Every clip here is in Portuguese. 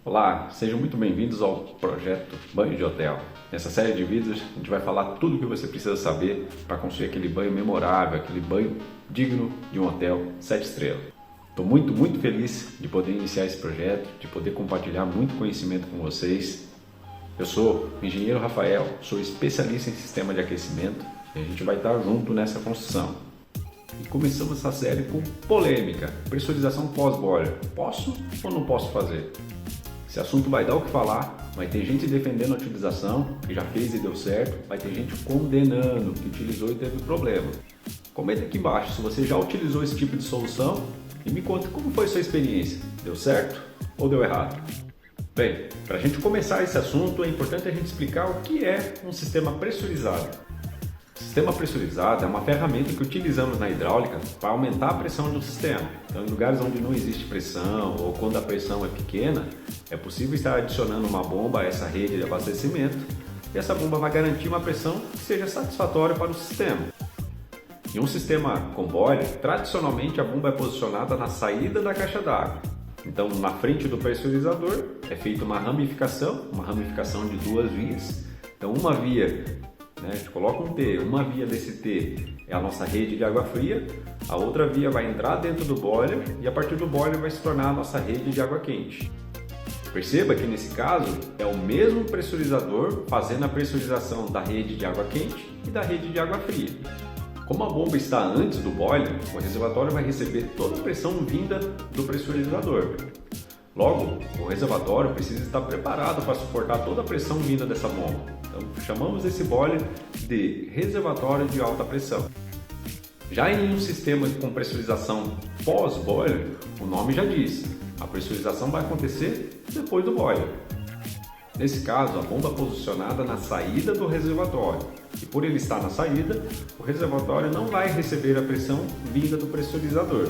Olá, sejam muito bem-vindos ao projeto Banho de Hotel. Nessa série de vídeos a gente vai falar tudo o que você precisa saber para construir aquele banho memorável, aquele banho digno de um hotel 7 estrelas. Estou muito feliz de poder iniciar esse projeto, de poder compartilhar muito conhecimento com vocês. Eu sou o engenheiro Rafael, sou especialista em sistema de aquecimento e a gente vai estar junto nessa construção. E começamos essa série com polêmica, pressurização pós-boiler. Posso ou não posso fazer? Esse assunto vai dar o que falar, vai ter gente defendendo a utilização, que já fez e deu certo, vai ter gente condenando, que utilizou e teve problema. Comenta aqui embaixo se você já utilizou esse tipo de solução e me conta como foi a sua experiência. Deu certo ou deu errado? Bem, para a gente começar esse assunto é importante a gente explicar o que é um sistema pressurizado. O sistema pressurizado é uma ferramenta que utilizamos na hidráulica para aumentar a pressão do sistema. Então, em lugares onde não existe pressão ou quando a pressão é pequena, é possível estar adicionando uma bomba a essa rede de abastecimento e essa bomba vai garantir uma pressão que seja satisfatória para o sistema. Em um sistema com boiler, tradicionalmente a bomba é posicionada na saída da caixa d'água. Então, na frente do pressurizador é feita uma ramificação de duas vias. Então, uma via, a gente coloca um T, uma via desse T é a nossa rede de água fria, a outra via vai entrar dentro do boiler e a partir do boiler vai se tornar a nossa rede de água quente. Perceba que nesse caso é o mesmo pressurizador fazendo a pressurização da rede de água quente e da rede de água fria. Como a bomba está antes do boiler, o reservatório vai receber toda a pressão vinda do pressurizador. Logo, o reservatório precisa estar preparado para suportar toda a pressão vinda dessa bomba. Então, chamamos esse boiler de reservatório de alta pressão. Já em um sistema com pressurização pós-boiler, o nome já diz, a pressurização vai acontecer depois do boiler. Nesse caso, a bomba é posicionada na saída do reservatório e por ele estar na saída, o reservatório não vai receber a pressão vinda do pressurizador.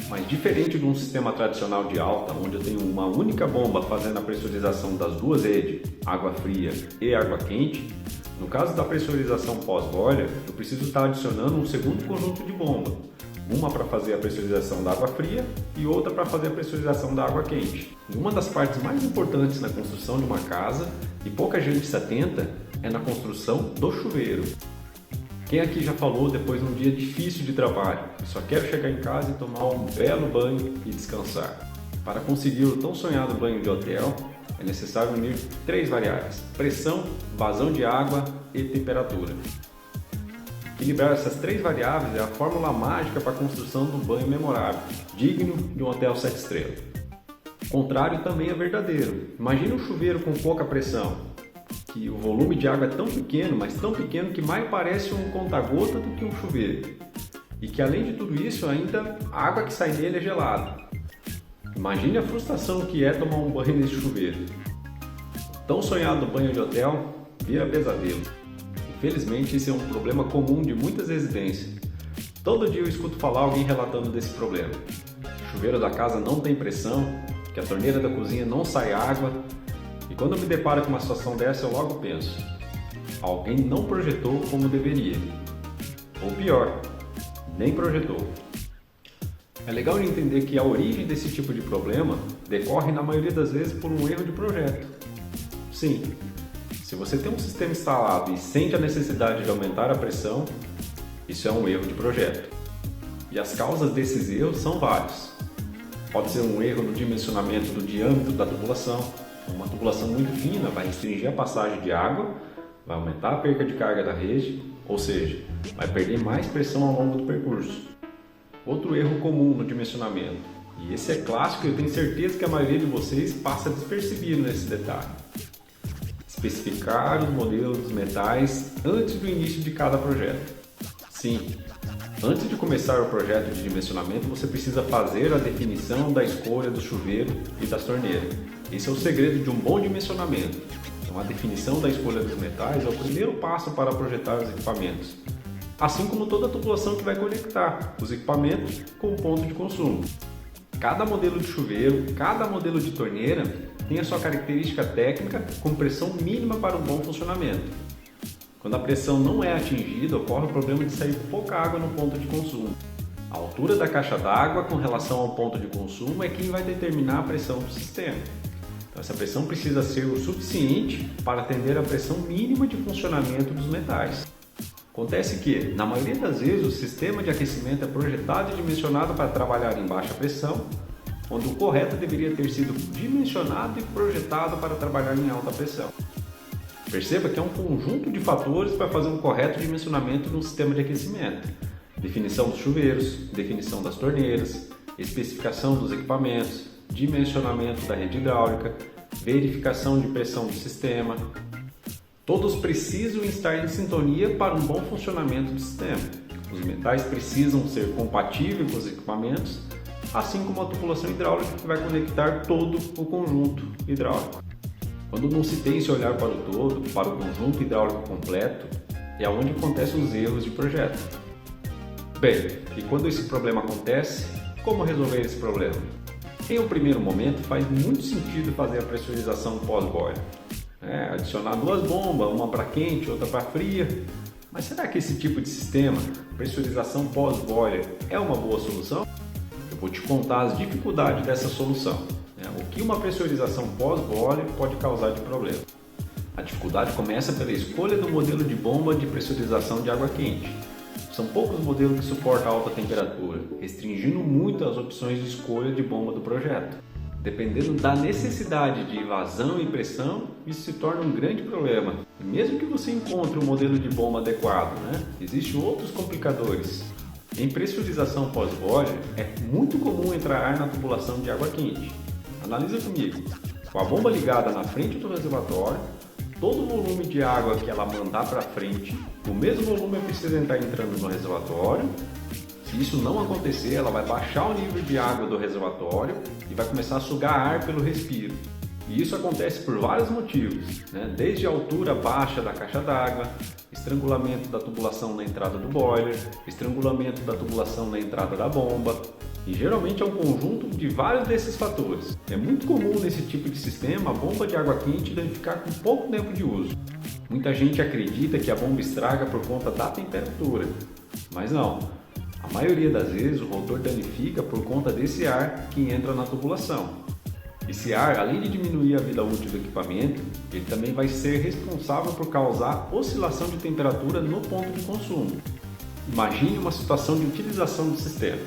Mas diferente de um sistema tradicional de alta, onde eu tenho uma única bomba fazendo a pressurização das duas redes, água fria e água quente, no caso da pressurização pós-boiler, eu preciso estar adicionando um segundo conjunto de bomba, uma para fazer a pressurização da água fria e outra para fazer a pressurização da água quente. E uma das partes mais importantes na construção de uma casa, e pouca gente se atenta, é na construção do chuveiro. Quem aqui já falou depois de um dia difícil de trabalho, eu só quero chegar em casa e tomar um belo banho e descansar. Para conseguir o tão sonhado banho de hotel, é necessário unir 3 variáveis: pressão, vazão de água e temperatura. Equilibrar essas 3 variáveis é a fórmula mágica para a construção do banho memorável, digno de um hotel 7 estrelas. O contrário também é verdadeiro. Imagine um chuveiro com pouca pressão, que o volume de água é tão pequeno, mas tão pequeno que mais parece um conta-gota do que um chuveiro. E que além de tudo isso, ainda a água que sai dele é gelada. Imagine a frustração que é tomar um banho nesse chuveiro. O tão sonhado banho de hotel vira pesadelo. Infelizmente, esse é um problema comum de muitas residências. Todo dia eu escuto falar alguém relatando desse problema. O chuveiro da casa não tem pressão, que a torneira da cozinha não sai água. E quando eu me deparo com uma situação dessa, eu logo penso: alguém não projetou como deveria. Ou pior, nem projetou. É legal entender que a origem desse tipo de problema decorre na maioria das vezes por um erro de projeto. Sim, se você tem um sistema instalado e sente a necessidade de aumentar a pressão, isso é um erro de projeto. E as causas desses erros são vários. Pode ser um erro no dimensionamento do diâmetro da tubulação. Uma tubulação muito fina vai restringir a passagem de água, vai aumentar a perca de carga da rede, ou seja, vai perder mais pressão ao longo do percurso. Outro erro comum no dimensionamento, e esse é clássico e eu tenho certeza que a maioria de vocês passa despercebido nesse detalhe: especificar os modelos dos metais antes do início de cada projeto. Sim, antes de começar o projeto de dimensionamento, você precisa fazer a definição da escolha do chuveiro e das torneiras. Esse é o segredo de um bom dimensionamento. Então, a definição da escolha dos metais é o primeiro passo para projetar os equipamentos, assim como toda a tubulação que vai conectar os equipamentos com o ponto de consumo. Cada modelo de chuveiro, cada modelo de torneira tem a sua característica técnica com pressão mínima para um bom funcionamento. Quando a pressão não é atingida, ocorre o problema de sair pouca água no ponto de consumo. A altura da caixa d'água com relação ao ponto de consumo é quem vai determinar a pressão do sistema. Então, essa pressão precisa ser o suficiente para atender a pressão mínima de funcionamento dos metais. Acontece que, na maioria das vezes, o sistema de aquecimento é projetado e dimensionado para trabalhar em baixa pressão, onde o correto deveria ter sido dimensionado e projetado para trabalhar em alta pressão. Perceba que é um conjunto de fatores para fazer um correto dimensionamento de um sistema de aquecimento. Definição dos chuveiros, definição das torneiras, especificação dos equipamentos, dimensionamento da rede hidráulica, verificação de pressão do sistema. Todos precisam estar em sintonia para um bom funcionamento do sistema. Os metais precisam ser compatíveis com os equipamentos, assim como a tubulação hidráulica que vai conectar todo o conjunto hidráulico. Quando não se tem esse olhar para o todo, para o conjunto hidráulico completo, é onde acontecem os erros de projeto. Bem, e quando esse problema acontece, como resolver esse problema? Em um primeiro momento, faz muito sentido fazer a pressurização pós-boiler. Adicionar duas bombas, uma para quente, outra para fria. Mas será que esse tipo de sistema, pressurização pós-boiler, é uma boa solução? Eu vou te contar as dificuldades dessa solução. O que uma pressurização pós-boiler pode causar de problema. A dificuldade começa pela escolha do modelo de bomba de pressurização de água quente. São poucos modelos que suportam alta temperatura, restringindo muito as opções de escolha de bomba do projeto. Dependendo da necessidade de vazão e pressão, isso se torna um grande problema. E mesmo que você encontre um modelo de bomba adequado, existem outros complicadores. Em pressurização pós-boiler, é muito comum entrar ar na tubulação de água quente. Analisa comigo. Com a bomba ligada na frente do reservatório, todo o volume de água que ela mandar para frente, o mesmo volume precisa estar entrando no reservatório. Se isso não acontecer, ela vai baixar o nível de água do reservatório e vai começar a sugar ar pelo respiro. E isso acontece por vários motivos, desde a altura baixa da caixa d'água, estrangulamento da tubulação na entrada do boiler, estrangulamento da tubulação na entrada da bomba. E geralmente é um conjunto de vários desses fatores. É muito comum nesse tipo de sistema a bomba de água quente danificar com pouco tempo de uso. Muita gente acredita que a bomba estraga por conta da temperatura, mas não. A maioria das vezes o rotor danifica por conta desse ar que entra na tubulação. Esse ar, além de diminuir a vida útil do equipamento, ele também vai ser responsável por causar oscilação de temperatura no ponto de consumo. Imagine uma situação de utilização do sistema.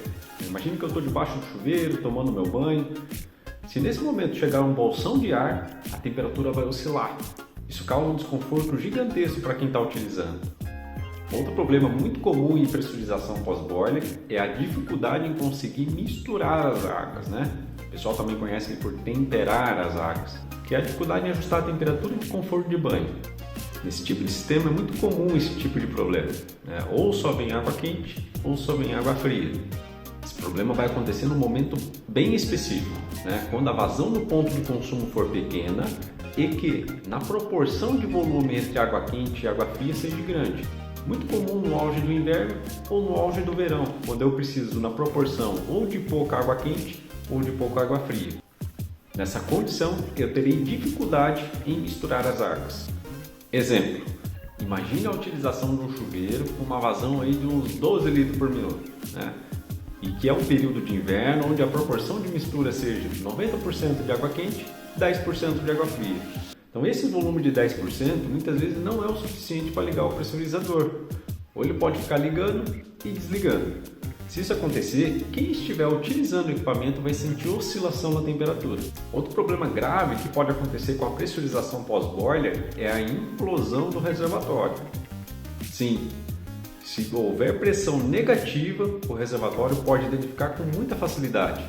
Imagine que eu estou debaixo do chuveiro, tomando meu banho. Se nesse momento chegar um bolsão de ar, a temperatura vai oscilar. Isso causa um desconforto gigantesco para quem está utilizando. Outro problema muito comum em pressurização pós-boiler é a dificuldade em conseguir misturar as águas, O pessoal também conhece por temperar as águas, que é a dificuldade em ajustar a temperatura e o conforto de banho. Nesse tipo de sistema é muito comum esse tipo de problema, Ou só vem água quente ou só vem água fria. Esse problema vai acontecer num momento bem específico, quando a vazão no ponto de consumo for pequena e que na proporção de volume entre água quente e água fria seja grande. Muito comum no auge do inverno ou no auge do verão, quando eu preciso na proporção ou de pouca água quente ou de pouca água fria. Nessa condição, eu terei dificuldade em misturar as águas. Exemplo, imagine a utilização de um chuveiro com uma vazão aí de uns 12 litros por minuto, E que é um período de inverno onde a proporção de mistura seja 90% de água quente e 10% de água fria. Então esse volume de 10% muitas vezes não é o suficiente para ligar o pressurizador, ou ele pode ficar ligando e desligando. Se isso acontecer, quem estiver utilizando o equipamento vai sentir oscilação na temperatura. Outro problema grave que pode acontecer com a pressurização pós-boiler é a implosão do reservatório. Sim, se houver pressão negativa, o reservatório pode danificar com muita facilidade.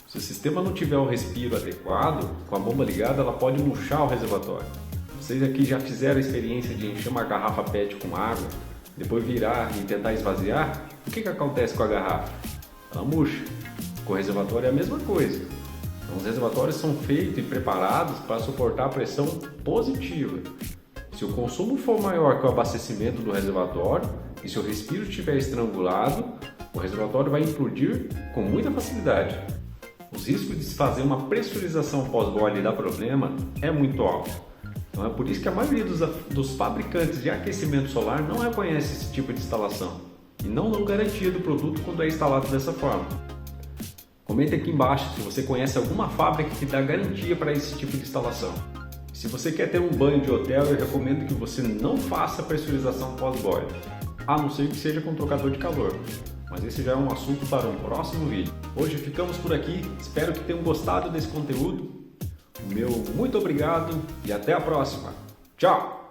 Se o sistema não tiver o respiro adequado, com a bomba ligada ela pode murchar o reservatório. Vocês aqui já fizeram a experiência de encher uma garrafa PET com água, depois virar e tentar esvaziar? O que acontece com a garrafa? Ela murcha. Com o reservatório é a mesma coisa. Então, os reservatórios são feitos e preparados para suportar a pressão positiva. Se o consumo for maior que o abastecimento do reservatório e se o respiro estiver estrangulado, o reservatório vai implodir com muita facilidade. Os riscos de se fazer uma pressurização pós-boiler e dar problema é muito alto. Então é por isso que a maioria dos fabricantes de aquecimento solar não reconhece esse tipo de instalação. e não dão garantia do produto quando é instalado dessa forma. Comente aqui embaixo se você conhece alguma fábrica que dá garantia para esse tipo de instalação. Se você quer ter um banho de hotel, eu recomendo que você não faça pressurização pós-boiler, a não ser que seja com trocador de calor. Mas esse já é um assunto para um próximo vídeo. Hoje ficamos por aqui, espero que tenham gostado desse conteúdo. Meu muito obrigado e até a próxima. Tchau!